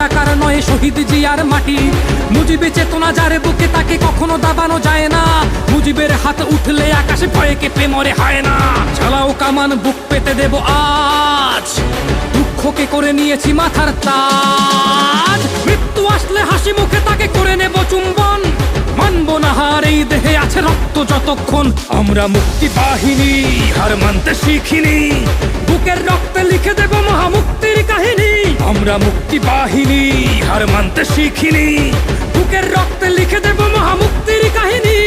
পতাকার নয় শহীদ জিয়ার মাটি। মুজিবে চেতনা যার বুকে তাকে কখনো দাবানো যায় না। মুজিবের হাত উঠলে আকাশে ভয়ে কেঁপে মরে হয় না। চালাও কামান বুক পেতে দেব আজ, দুঃখকে করে নিয়েছি মাথার তাজ। মৃত্যু আসলে হাসি মুখে তাকে করে নেব চুম্বন, মানব না হার এই দেহে আছে রক্ত যতক্ষণ। আমরা মুক্তি বাহিনী হার মানতে শিখিনি, বুকের রক্তে লিখে দেব মহামুক্তির কাহিনী। আমরা মুক্তি বাহিনী হার মানতে শিখিনি, বুকের রক্তে লিখে দেব মহামুক্তির কাহিনী।